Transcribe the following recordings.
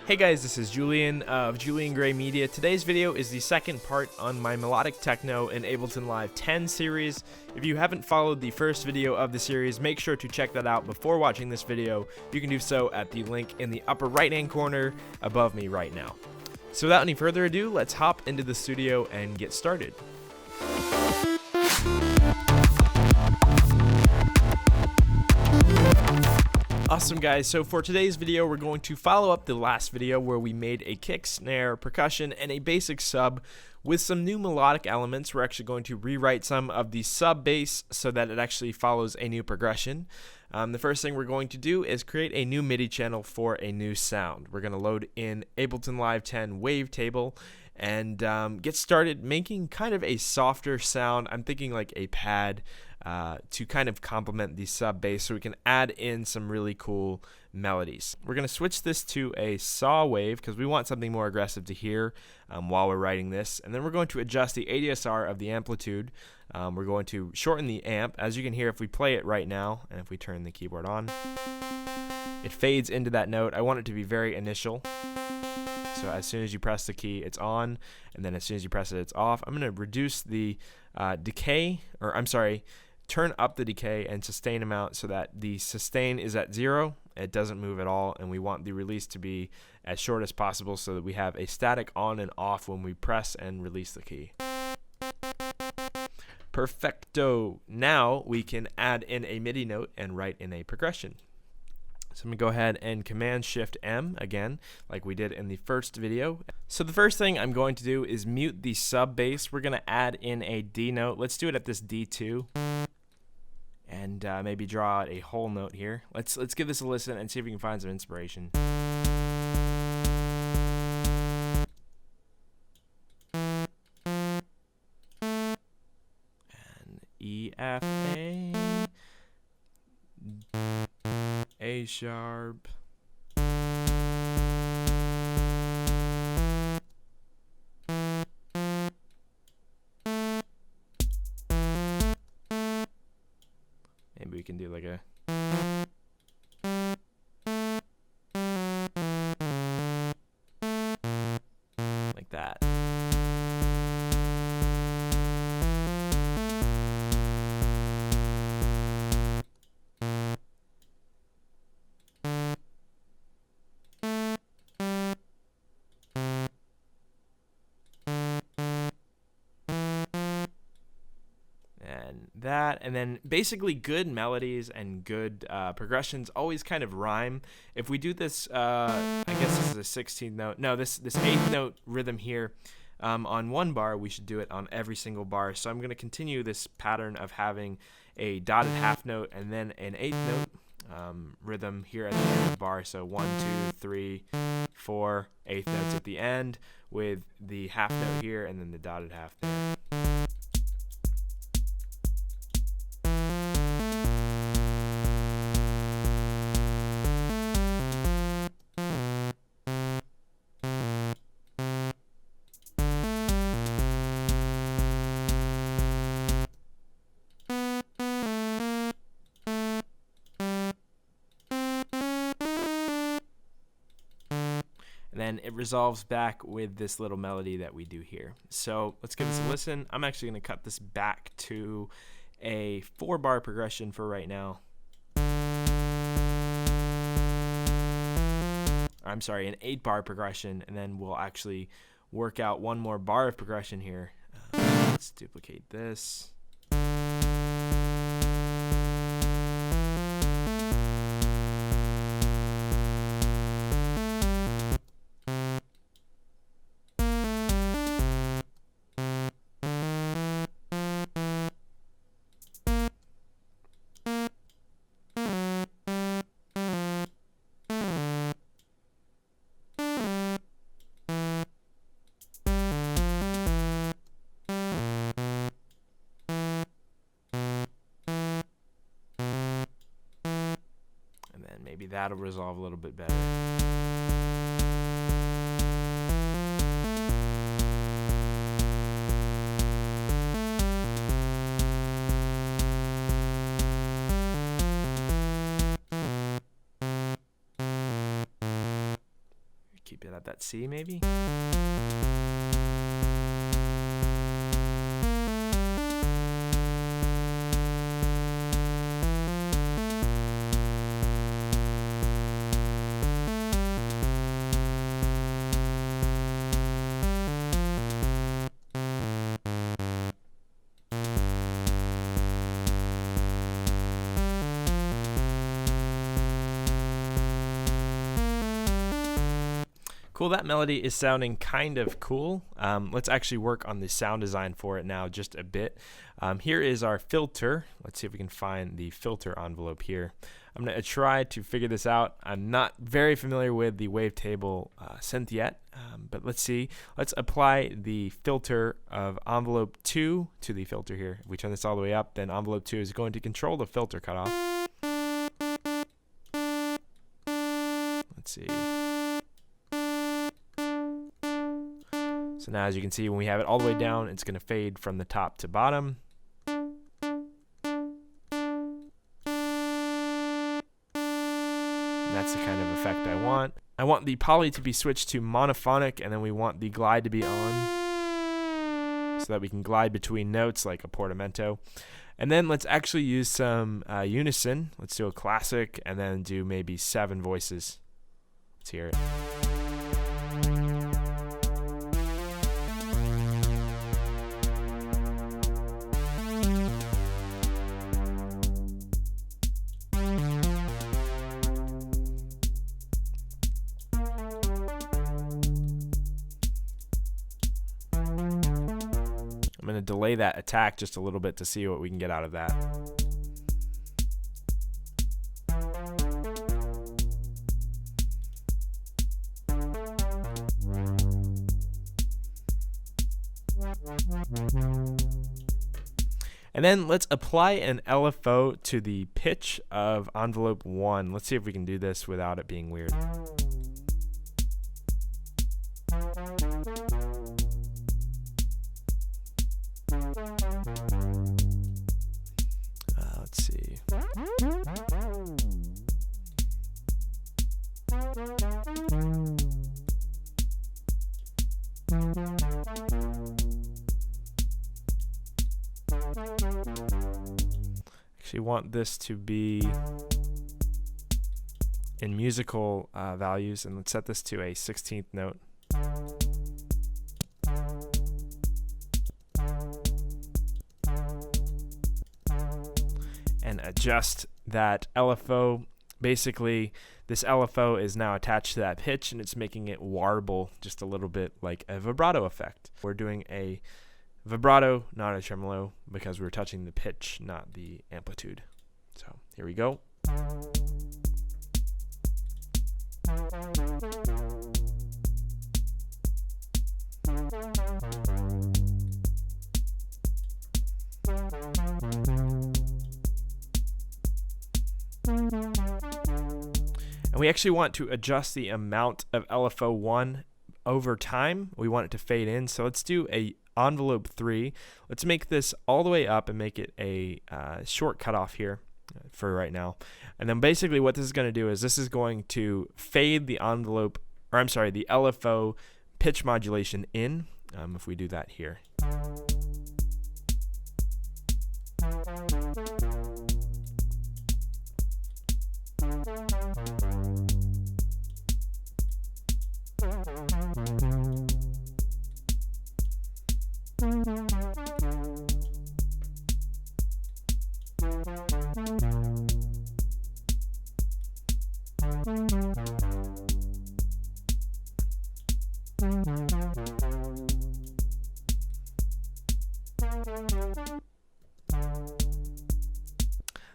Hey guys, this is Julian of Julian Gray Media. Today's video is the second part on my Melodic Techno and Ableton Live 10 series. If you haven't followed the first video of the series, make sure to check that out before watching this video. You can do so at the link in the upper right hand corner above me right now. So without any further ado, let's hop into the studio and get started. Awesome guys, so for today's video we're going to follow up the last video where we made a kick, snare, percussion, and a basic sub with some new melodic elements. We're actually going to rewrite some of the sub bass so that it actually follows a new progression. The first thing we're going to do is create a new MIDI channel for a new sound. We're going to load in Ableton Live 10 wavetable and get started making kind of a softer sound. I'm thinking like a pad to kind of complement the sub bass so we can add in some really cool melodies. We're going to switch this to a saw wave because we want something more aggressive to hear while we're writing this. And then we're going to adjust the ADSR of the amplitude. We're going to shorten the amp. As you can hear if we play it right now and if we turn the keyboard on, it fades into that note. I want it to be very initial. So as soon as you press the key, it's on, and then as soon as you press it, it's off. I'm going to reduce the turn up the decay and sustain amount so that the sustain is at 0. It doesn't move at all, and we want the release to be as short as possible so that we have a static on and off when we press and release the key. Perfecto. Now we can add in a MIDI note and write in a progression. So I'm going to go ahead and Command-Shift-M again, like we did in the first video. So the first thing I'm going to do is mute the sub bass. We're going to add in a D note. Let's do it at this D2. And maybe draw out a whole note here. Let's give this a listen and see if we can find some inspiration. And E, F, A sharp, maybe we can do like a like that. And then basically good melodies and good progressions always kind of rhyme. If we do this, I guess this is a 16th note. No, this 8th note rhythm here on one bar, we should do it on every single bar. So I'm going to continue this pattern of having a dotted half note and then an 8th note rhythm here at the end of the bar. So 1, 2, 3, 4, 8th notes at the end with the half note here and then the dotted half there. And then it resolves back with this little melody that we do here. So let's give this a listen. I'm actually going to cut this back to a 4-bar progression for right now. I'm sorry, an 8-bar progression, and then we'll actually work out one more bar of progression here. Let's duplicate this. Maybe that'll resolve a little bit better. keep it at that C maybe. Cool, that melody is sounding kind of cool. Let's actually work on the sound design for it now just a bit. Here is our filter. Let's see if we can find the filter envelope here. I'm going to try to figure this out. I'm not very familiar with the wavetable synth yet, but let's see. Let's apply the filter of envelope 2 to the filter here. If we turn this all the way up, then envelope 2 is going to control the filter cutoff. Let's see. So now, as you can see, when we have it all the way down, it's going to fade from the top to bottom. And that's the kind of effect I want. I want the poly to be switched to monophonic, and then we want the glide to be on so that we can glide between notes like a portamento. And then let's actually use some unison. Let's do a classic and then do maybe 7 voices. Let's hear it. I'm going to delay that attack just a little bit to see what we can get out of that. And then let's apply an LFO to the pitch of envelope 1. Let's see if we can do this without it being weird. Let's see. Actually want this to be in musical values, and let's set this to a 16th note. And adjust that LFO. Basically, this LFO is now attached to that pitch, and it's making it warble just a little bit like a vibrato effect. We're doing a vibrato, not a tremolo, because we're touching the pitch, not the amplitude. So here we go. And we actually want to adjust the amount of LFO1 over time. We want it to fade in. So let's do a envelope 3. Let's make this all the way up and make it a short cutoff here for right now. And then basically what this is going to do is this is going to fade the envelope, or I'm sorry, the LFO pitch modulation in, if we do that here.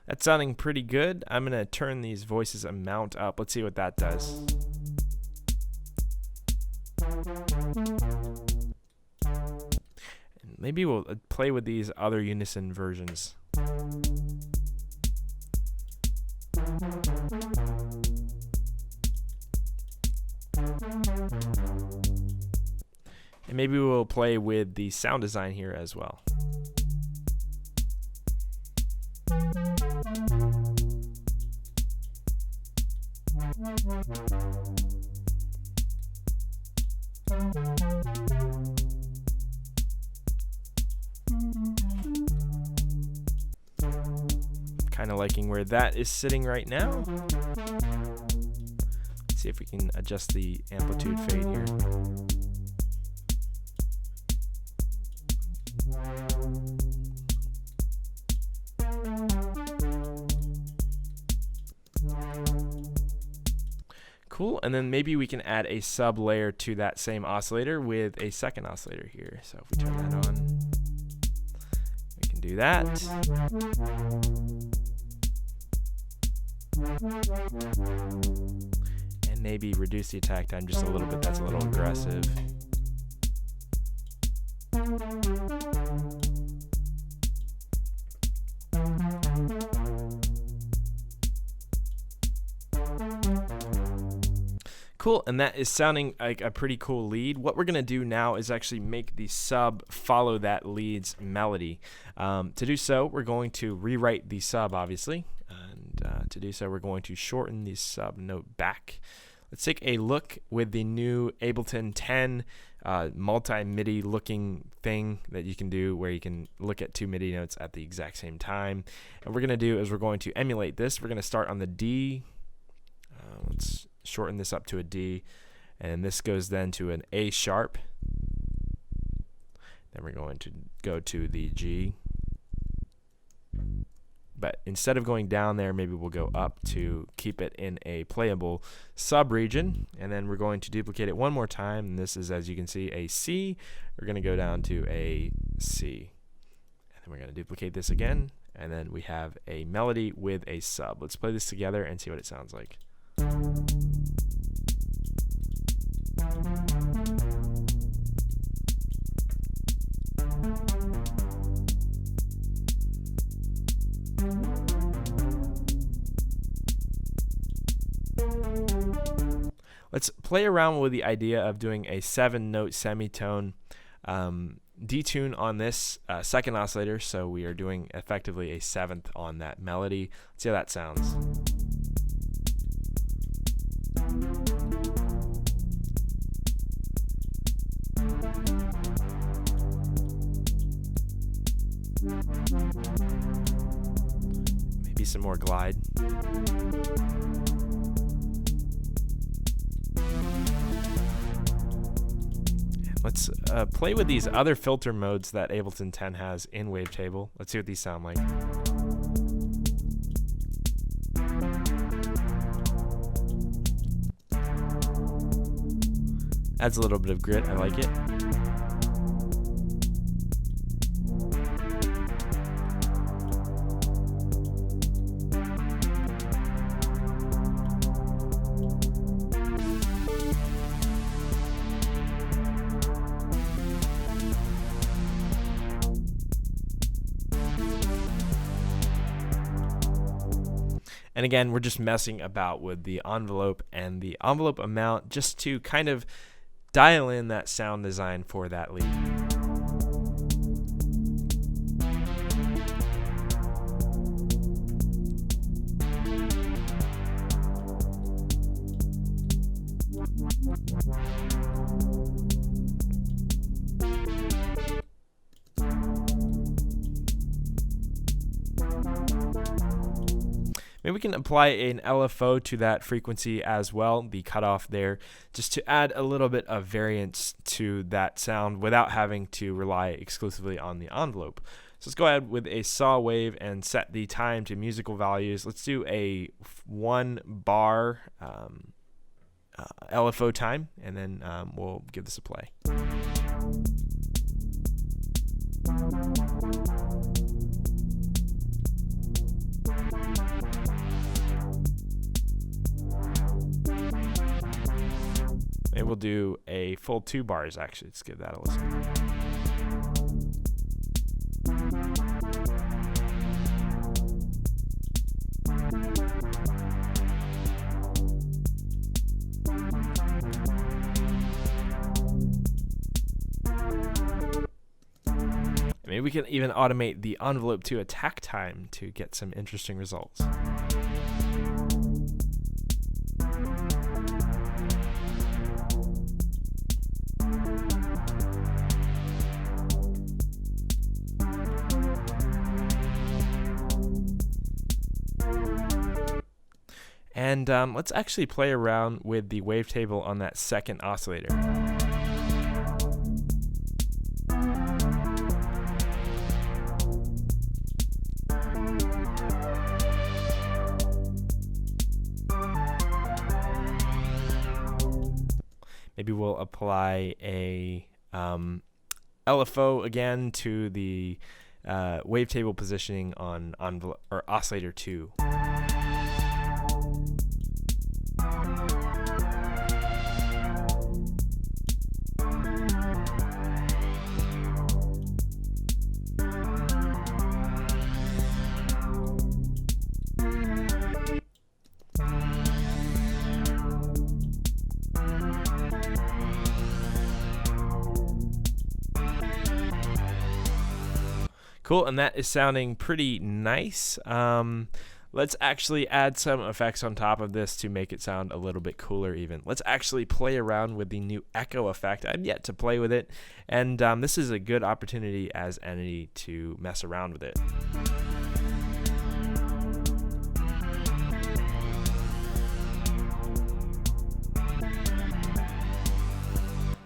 That's sounding pretty good. I'm going to turn these voices amount up. Let's see what that does. And maybe we'll play with these other unison versions. And maybe we'll play with the sound design here as well. Kind of liking where that is sitting right now. Let's see if we can adjust the amplitude fade here. Cool, and then maybe we can add a sub layer to that same oscillator with a second oscillator here. So if we turn that on, we can do that. And maybe reduce the attack time just a little bit. That's a little aggressive. Cool, and that is sounding like a pretty cool lead. What we're going to do now is actually make the sub follow that lead's melody. To do so, we're going to rewrite the sub, obviously. And to do so, we're going to shorten the sub note back. Let's take a look with the new Ableton 10 multi-MIDI looking thing that you can do where you can look at two MIDI notes at the exact same time. And what we're going to do is we're going to emulate this. We're going to start on the D. Let's shorten this up to a D, and this goes then to an A sharp. Then we're going to go to the G, but instead of going down there, maybe we'll go up to keep it in a playable sub region. And then we're going to duplicate it one more time, and this is, as you can see, a C. We're going to go down to a C, and then we're going to duplicate this again, and then we have a melody with a sub. Let's play this together and see what it sounds like. Let's play around with the idea of doing a 7-note semitone detune on this second oscillator, so we are doing effectively a 7th on that melody. Let's see how that sounds. Maybe some more glide. Let's play with these other filter modes that Ableton 10 has in Wavetable. Let's see what these sound like. Adds a little bit of grit. I like it. And again, we're just messing about with the envelope and the envelope amount just to kind of dial in that sound design for that lead. Maybe we can apply an LFO to that frequency as well, the cutoff there, just to add a little bit of variance to that sound without having to rely exclusively on the envelope. So let's go ahead with a saw wave and set the time to musical values. Let's do a 1 bar LFO time, and then we'll give this a play. Maybe we'll do a full 2 bars actually. Let's give that a listen. Maybe we can even automate the envelope to attack time to get some interesting results. And let's actually play around with the wavetable on that second oscillator. Maybe we'll apply a LFO again to the wavetable positioning on oscillator 2. Cool, and that is sounding pretty nice. Let's actually add some effects on top of this to make it sound a little bit cooler even. Let's actually play around with the new echo effect. I've yet to play with it, and this is a good opportunity as Entity to mess around with it.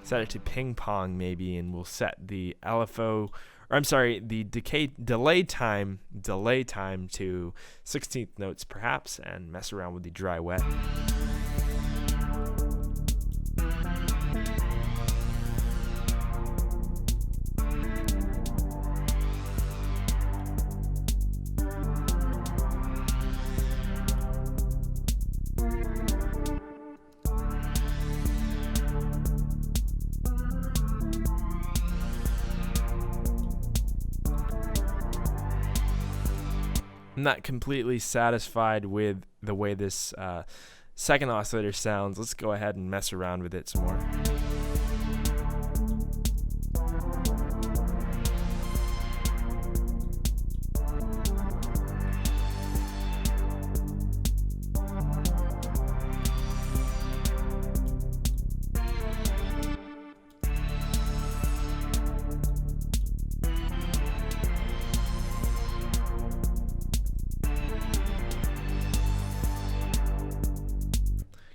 Set it to ping-pong maybe, and we'll set the LFO, or I'm sorry, the delay time to 16th notes perhaps, and mess around with the dry wet. I'm not completely satisfied with the way this second oscillator sounds. Let's go ahead and mess around with it some more.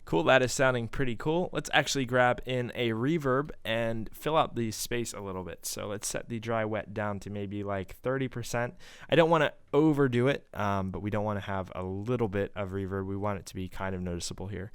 Cool, that is sounding pretty cool. Let's actually grab in a reverb and fill out the space a little bit. So let's set the dry wet down to maybe like 30%. I don't want to overdo it, but we don't want to have a little bit of reverb. We want it to be kind of noticeable here.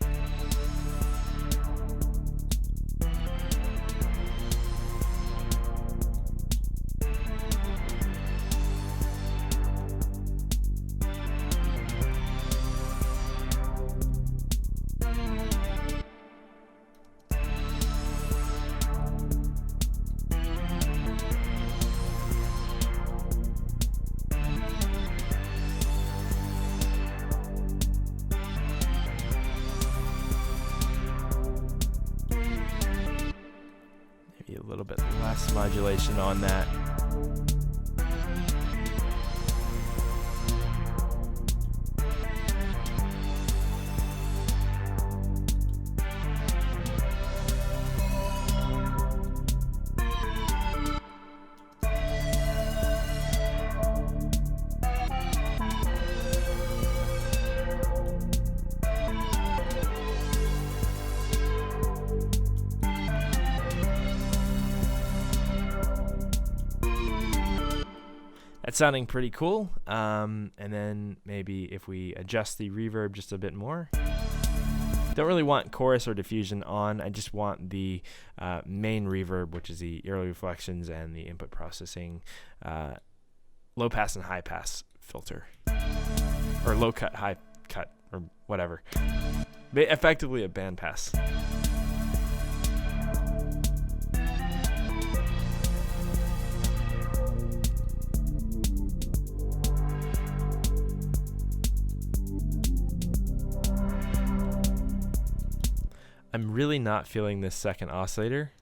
A little bit less modulation on that. That's sounding pretty cool. And then maybe if we adjust the reverb just a bit more. Don't really want chorus or diffusion on. I just want the main reverb, which is the early reflections and the input processing, low pass and high pass filter, or low cut, high cut, or whatever. Effectively a band pass. I'm really not feeling this second oscillator.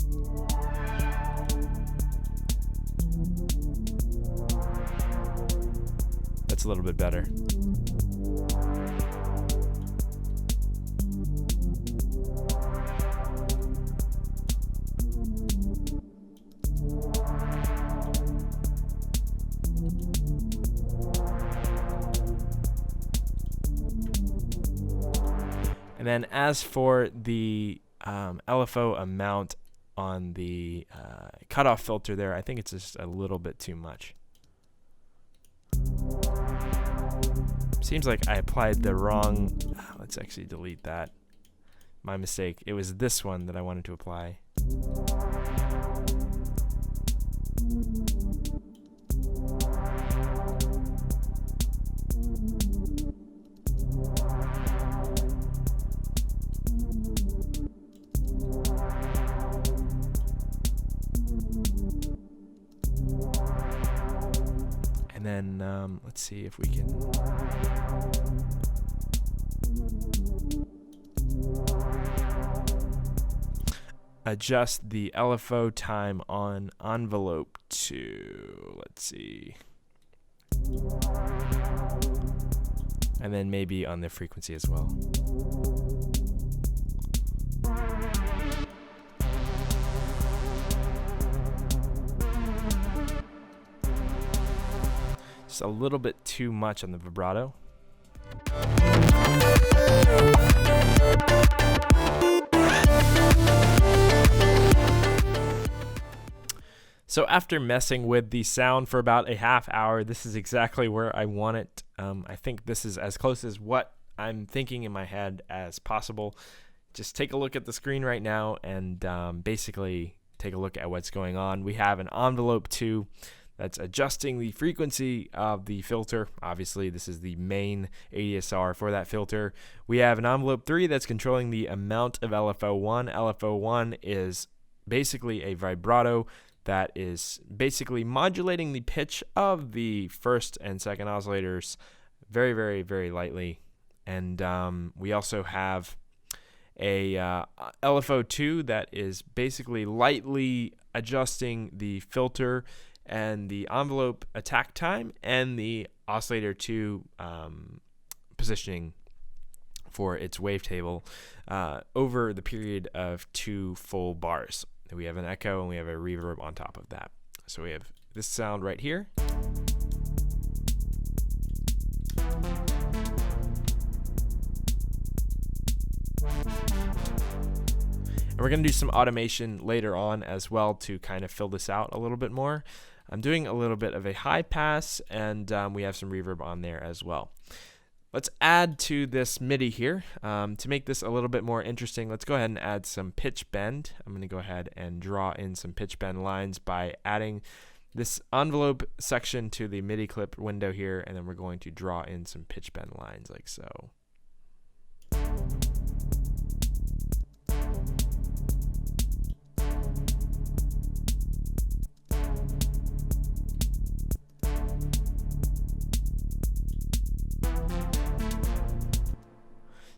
That's a little bit better. then as for the LFO amount on the cutoff filter there, I think it's just a little bit too much. Seems like I applied the wrong, let's actually delete that. My mistake. It was this one that I wanted to apply. And then let's see if we can adjust the LFO time on envelope to, let's see, and then maybe on the frequency as well. Just a little bit too much on the vibrato. So after messing with the sound for about a half hour, this is exactly where I want it. I think this is as close as what I'm thinking in my head as possible. Just take a look at the screen right now and basically take a look at what's going on. We have an envelope 2 that's adjusting the frequency of the filter. Obviously, this is the main ADSR for that filter. We have an envelope 3 that's controlling the amount of LFO1. LFO1 is basically a vibrato that is basically modulating the pitch of the first and second oscillators very, very, very lightly. And we also have a LFO2 that is basically lightly adjusting the filter and the envelope attack time and the oscillator 2 positioning for its wavetable over the period of 2 full bars. We have an echo and we have a reverb on top of that. So we have this sound right here. And we're going to do some automation later on as well to kind of fill this out a little bit more. I'm doing a little bit of a high pass, and we have some reverb on there as well. Let's add to this MIDI here. To make this a little bit more interesting, let's go ahead and add some pitch bend. I'm going to go ahead and draw in some pitch bend lines by adding this envelope section to the MIDI clip window here, and then we're going to draw in some pitch bend lines like so.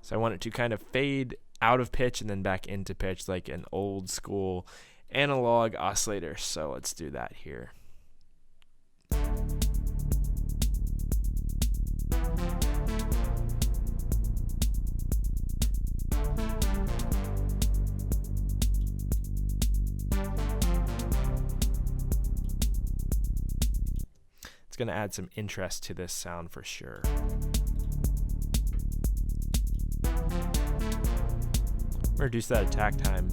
So I want it to kind of fade out of pitch and then back into pitch like an old school analog oscillator. So let's do that here. It's going to add some interest to this sound for sure. Reduce that attack time.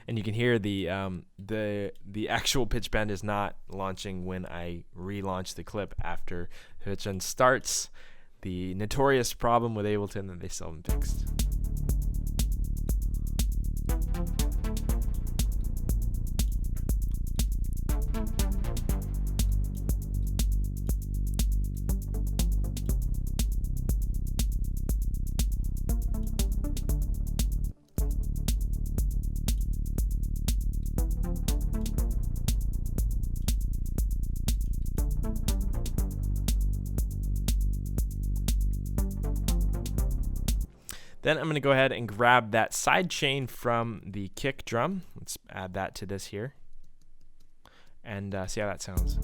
And you can hear the actual pitch bend is not launching when I relaunch the clip after pitch bend starts. The notorious problem with Ableton that they still haven't fixed. Then I'm going to go ahead and grab that side chain from the kick drum. Let's add that to this here and see how that sounds.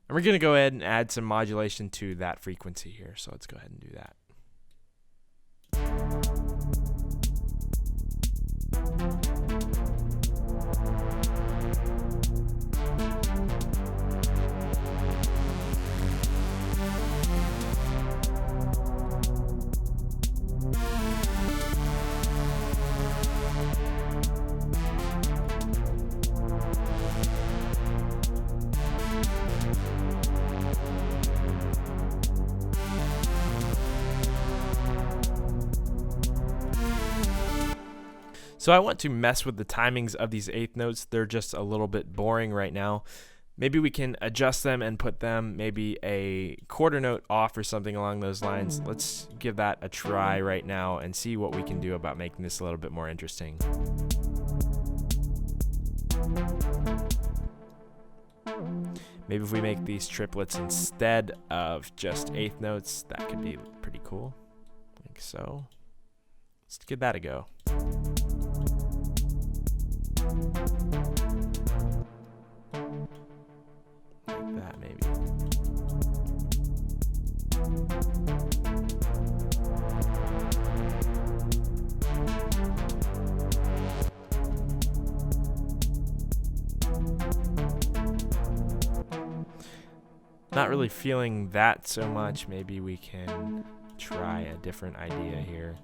And we're going to go ahead and add some modulation to that frequency here. So let's go ahead and do that. So I want to mess with the timings of these eighth notes. They're just a little bit boring right now. Maybe we can adjust them and put them maybe a quarter note off or something along those lines. Let's give that a try right now and see what we can do about making this a little bit more interesting. Maybe if we make these triplets instead of just eighth notes, that could be pretty cool. Like so. Let's give that a go. Like that, maybe. Not really feeling that so much. Maybe we can try a different idea here.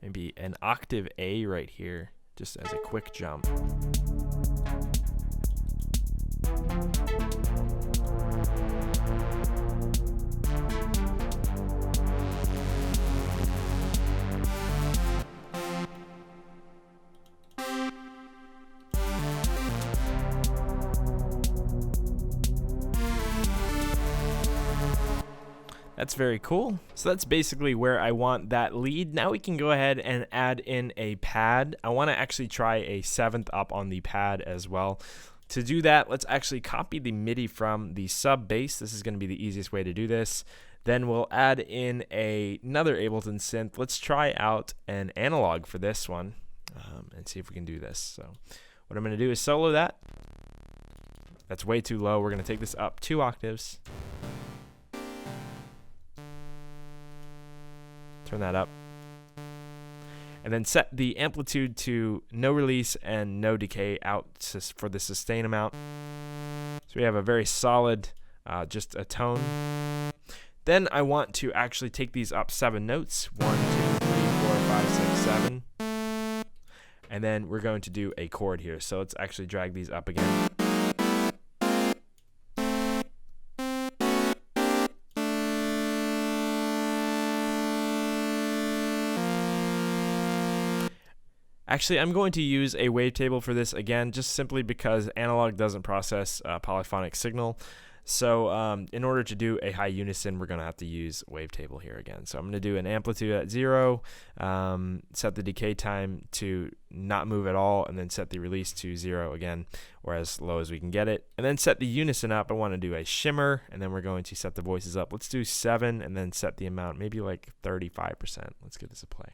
Maybe an octave A right here, just as a quick jump. That's very cool. So that's basically where I want that lead. Now we can go ahead and add in a pad. I want to actually try a seventh up on the pad as well. To do that, let's actually copy the MIDI from the sub bass. This is going to be the easiest way to do this. Then we'll add in another Ableton synth. Let's try out an analog for this one and see if we can do this. So what I'm going to do is solo that. That's way too low. We're going to take this up 2 octaves. Turn that up. And then set the amplitude to no release and no decay out for the sustain amount. So we have a very solid, just a tone. Then I want to actually take these up 7 notes. 1, 2, 3, 4, 5, 6, 7. And then we're going to do a chord here. So let's actually drag these up again. Actually, I'm going to use a wavetable for this again, just simply because analog doesn't process polyphonic signal. So in order to do a high unison, we're going to have to use wavetable here again. So I'm going to do an amplitude at 0, set the decay time to not move at all, and then set the release to 0 again, or as low as we can get it. And then set the unison up. I want to do a shimmer, and then we're going to set the voices up. Let's do 7, and then set the amount, maybe like 35%. Let's give this a play.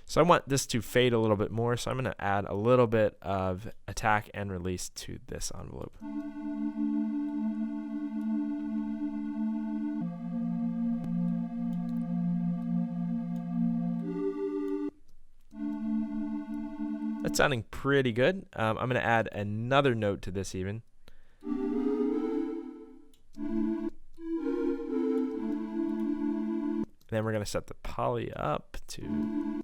So I want this to fade a little bit more, so I'm going to add a little bit of attack and release to this envelope. That's sounding pretty good. I'm going to add another note to this even. And then we're going to set the poly up to...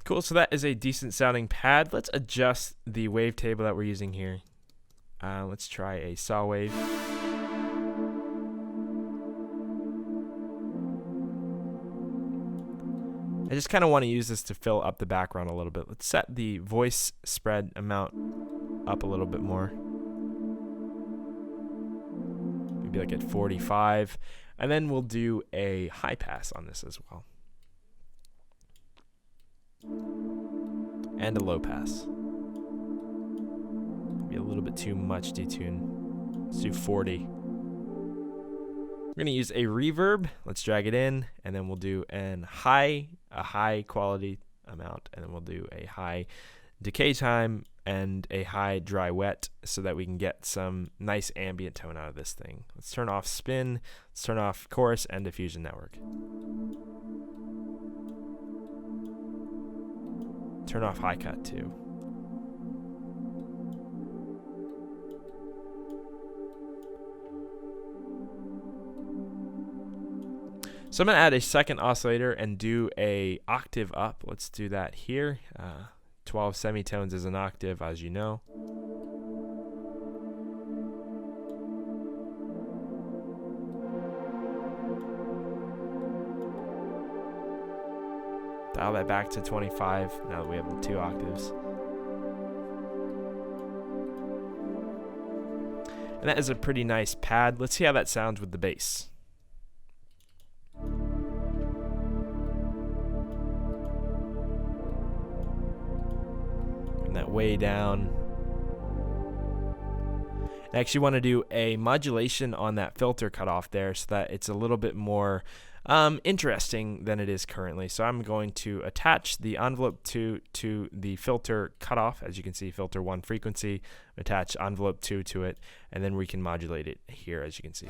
Cool, so that is a decent sounding pad. Let's adjust the wavetable that we're using here. Let's try a saw wave. I just kind of want to use this to fill up the background a little bit. Let's set the voice spread amount up a little bit more. Maybe like at 45. And then we'll do a high pass on this as well. And a low pass. Maybe a little bit too much detune. Let's do 40. We're going to use a reverb. Let's drag it in, and then we'll do a high quality amount, and then we'll do a high decay time and a high dry wet so that we can get some nice ambient tone out of this thing. Let's turn off spin, let's turn off chorus and diffusion network. Turn off high cut too. So I'm going to add a second oscillator and do a octave up. Let's do that here. 12 semitones is an octave, as you know. Dial that back to 25 now that we have the 2 octaves. And that is a pretty nice pad. Let's see how that sounds with the bass. That way down. I actually want to do a modulation on that filter cutoff there so that it's a little bit more interesting than it is currently. So I'm going to attach the envelope 2 to the filter cutoff. As you can see, filter 1 frequency, attach envelope 2 to it, and then we can modulate it here, as you can see.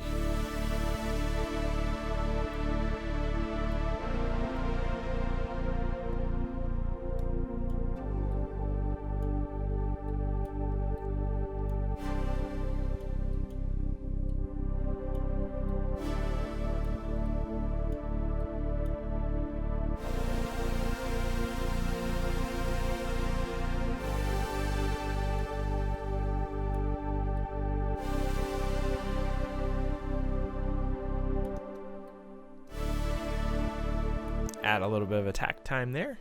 Add a little bit of attack time there.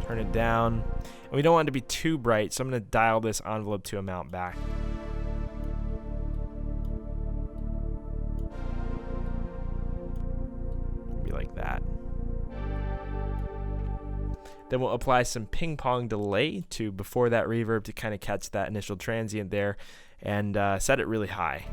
Turn it down. And we don't want it to be too bright, so I'm going to dial this envelope to amount back. Maybe like that. Then we'll apply some ping-pong delay to before that reverb to kind of catch that initial transient there, and set it really high.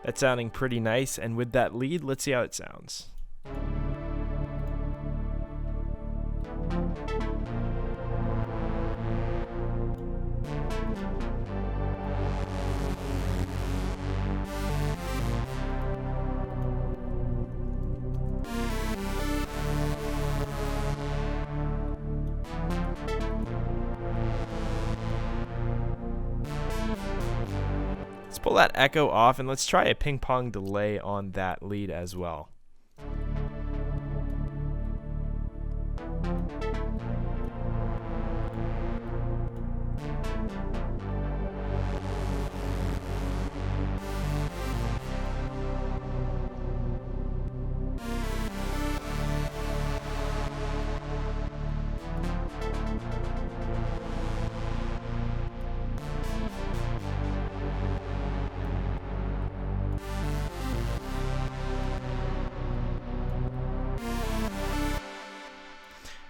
That's sounding pretty nice, and with that lead, let's see how it sounds. Let's pull that echo off, and let's try a ping-pong delay on that lead as well.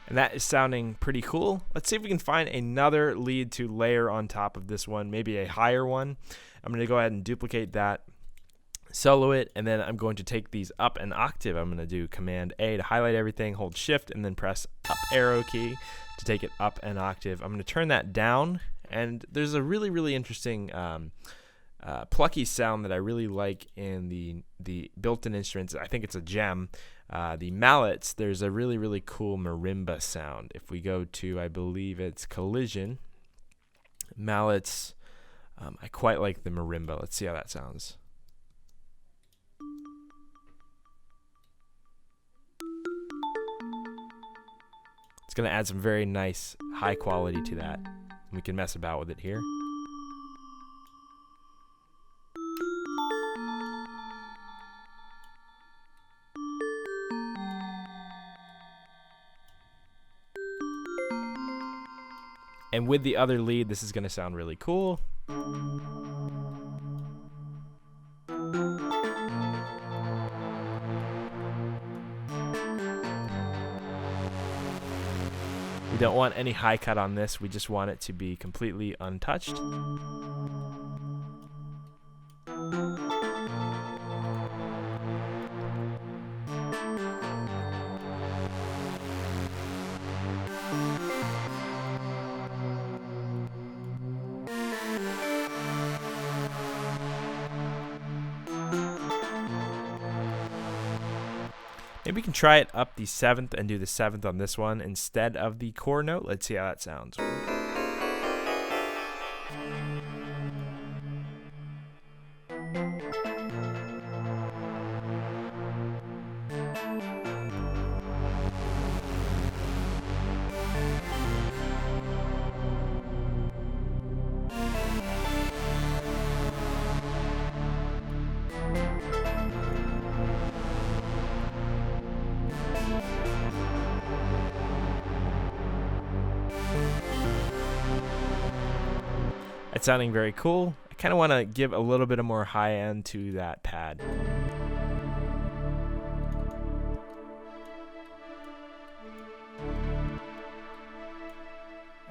And that is sounding pretty cool. Let's see if we can find another lead to layer on top of this one, maybe a higher one. I'm going to go ahead and duplicate that, solo it, and then I'm going to take these up an octave. I'm going to do Command A to highlight everything, hold Shift, and then press up arrow key to take it up an octave. I'm going to turn that down, and there's a really, really interesting plucky sound that I really like in the built-in instruments. I think it's a gem. The mallets, there's a really, really cool marimba sound. If we go to, I believe it's Collision, mallets, I quite like the marimba. Let's see how that sounds. It's going to add some very nice high quality to that. We can mess about with it here. And with the other lead, this is going to sound really cool. We don't want any high cut on this. We just want it to be completely untouched. Maybe we can try it up the 7th and do the 7th on this one instead of the core note. Let's see how that sounds. It's sounding very cool. I kind of want to give a little bit of more high end to that pad.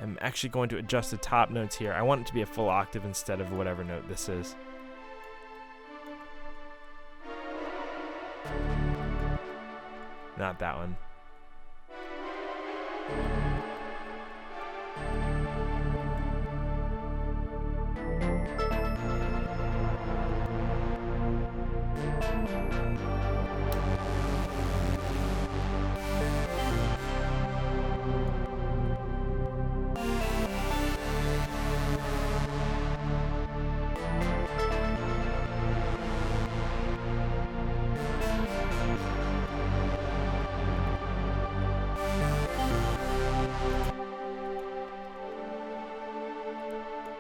I'm actually going to adjust the top notes here. I want it to be a full octave instead of whatever note this is. Not that one.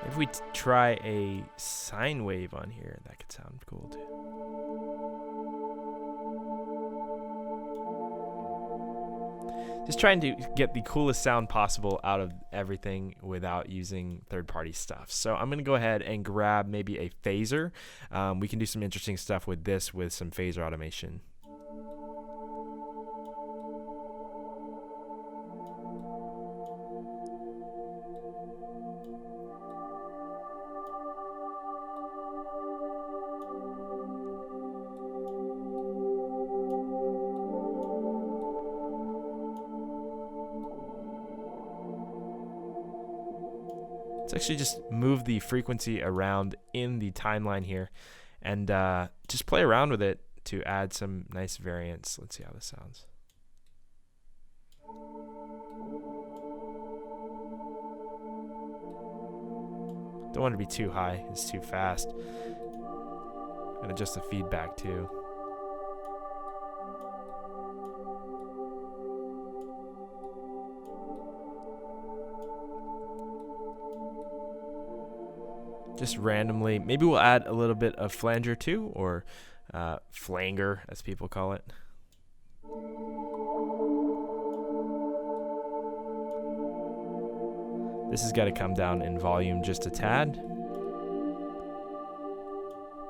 If we try a sine wave on here, that could sound cool too. Just trying to get the coolest sound possible out of everything without using third-party stuff. So I'm going to go ahead and grab maybe a phaser. We can do some interesting stuff with this with some phaser automation. Let's actually just move the frequency around in the timeline here and just play around with it to add some nice variance. Let's see how this sounds. Don't want it to be too high, it's too fast. And adjust the feedback too. Just randomly, maybe we'll add a little bit of flanger too, or flanger as people call it. This has got to come down in volume just a tad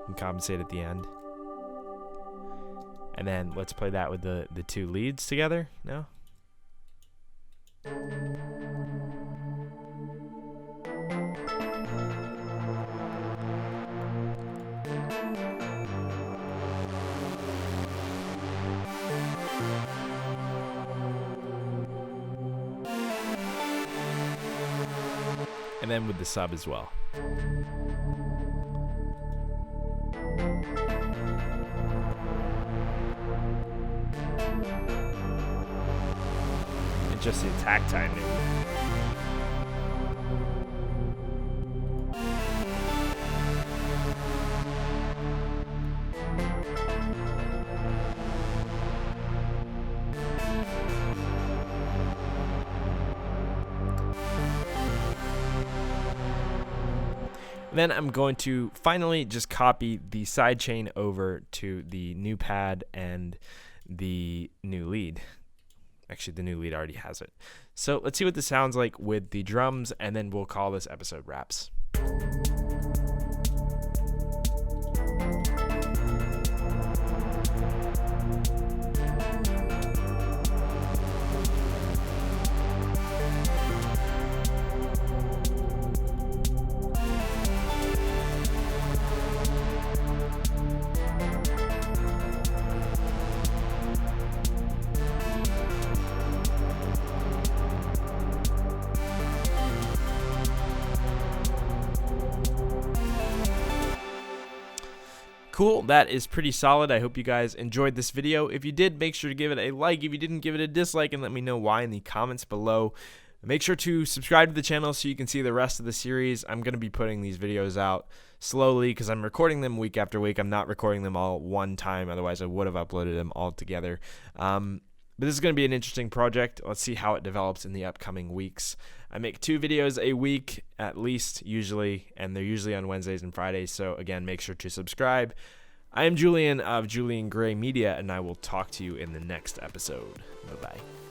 and compensate at the end. And then let's play that with the two leads together now. And then with the sub as well. not just the attack timing. Then I'm going to finally just copy the sidechain over to the new pad and the new lead. Actually, the new lead already has it. So let's see what this sounds like with the drums, and then we'll call this episode wraps. Cool, that is pretty solid. I hope you guys enjoyed this video. If you did, make sure to give it a like. If you didn't, give it a dislike, and let me know why in the comments below. Make sure to subscribe to the channel so you can see the rest of the series. I'm going to be putting these videos out slowly because I'm recording them week after week. I'm not recording them all one time, otherwise I would have uploaded them all together. But this is going to be an interesting project. Let's see how it develops in the upcoming weeks. I make 2 videos a week at least, usually, and they're usually on Wednesdays and Fridays. So again, make sure to subscribe. I am Julian of Julian Gray Media, and I will talk to you in the next episode. Bye-bye.